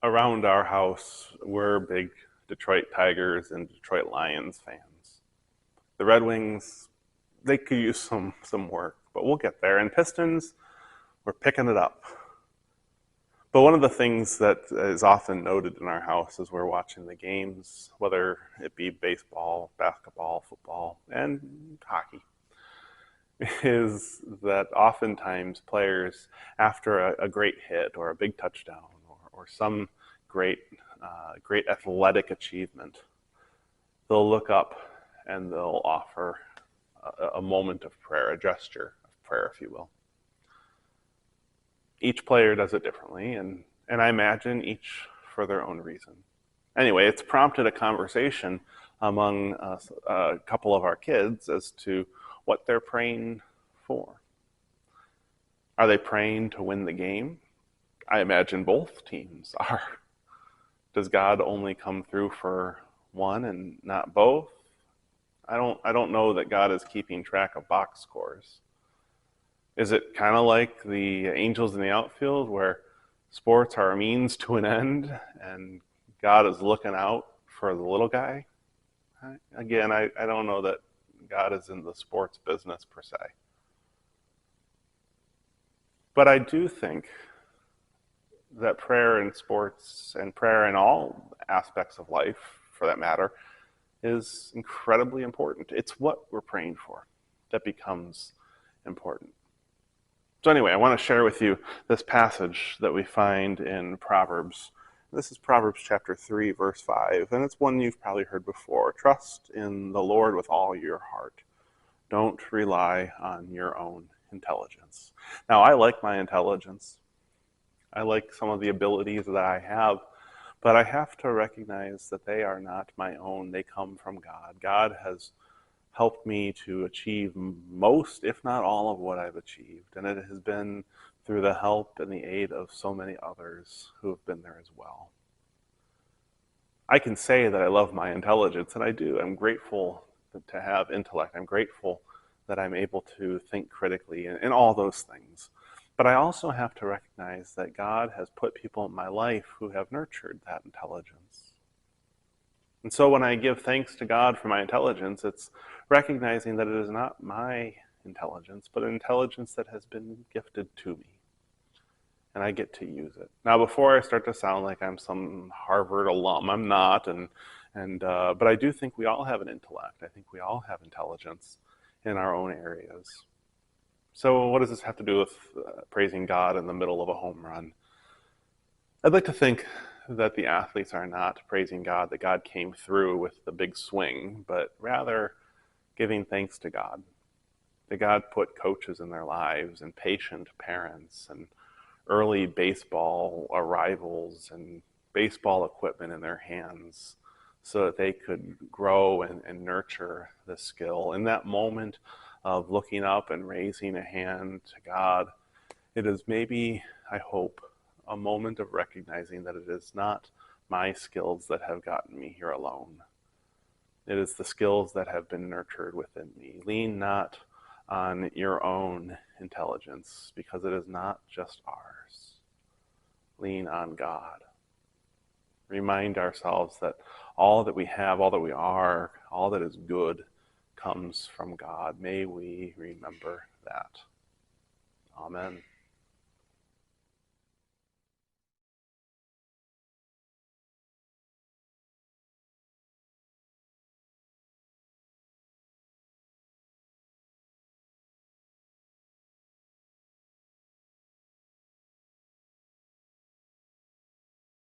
Around our house, we're big Detroit Tigers and Detroit Lions fans. The Red Wings, they could use some work, but we'll get there. And Pistons, we're picking it up. But one of the things that is often noted in our house as we're watching the games, whether it be baseball, basketball, football, and hockey, is that oftentimes players, after a great hit or a big touchdown or some great, great athletic achievement, they'll look up and they'll offer a moment of prayer, a gesture of prayer, if you will. Each player does it differently, and I imagine each for their own reason. Anyway, it's prompted a conversation among a couple of our kids as to what they're praying for. Are they praying to win the game? I imagine both teams are. Does God only come through for one and not both? I don't know that God is keeping track of box scores. Is it kind of like the angels in the outfield where sports are a means to an end and God is looking out for the little guy? Again, I don't know that God is in the sports business per se. But I do think that prayer in sports and prayer in all aspects of life, for that matter, is incredibly important. It's what we're praying for that becomes important. So anyway, I want to share with you this passage that we find in Proverbs. This is Proverbs chapter 3, verse 5, and it's one you've probably heard before. Trust in the Lord with all your heart. Don't rely on your own intelligence. Now, I like my intelligence. I like some of the abilities that I have, but I have to recognize that they are not my own. They come from God. God has helped me to achieve most, if not all, of what I've achieved. And it has been through the help and the aid of so many others who have been there as well. I can say that I love my intelligence, and I do. I'm grateful to have intellect. I'm grateful that I'm able to think critically and all those things. But I also have to recognize that God has put people in my life who have nurtured that intelligence. And so when I give thanks to God for my intelligence, it's recognizing that it is not my intelligence, but an intelligence that has been gifted to me. And I get to use it. Now, before I start to sound like I'm some Harvard alum, I'm not. But I do think we all have an intellect. I think we all have intelligence in our own areas. So what does this have to do with praising God in the middle of a home run? I'd like to think that the athletes are not praising God, that God came through with the big swing, but rather giving thanks to God, that God put coaches in their lives and patient parents and early baseball arrivals and baseball equipment in their hands so that they could grow and nurture the skill. In that moment of looking up and raising a hand to God, it is maybe, I hope, a moment of recognizing that it is not my skills that have gotten me here alone. It is the skills that have been nurtured within me. Lean not on your own intelligence, because it is not just ours. Lean on God. Remind ourselves that all that we have, all that we are, all that is good comes from God. May we remember that. Amen.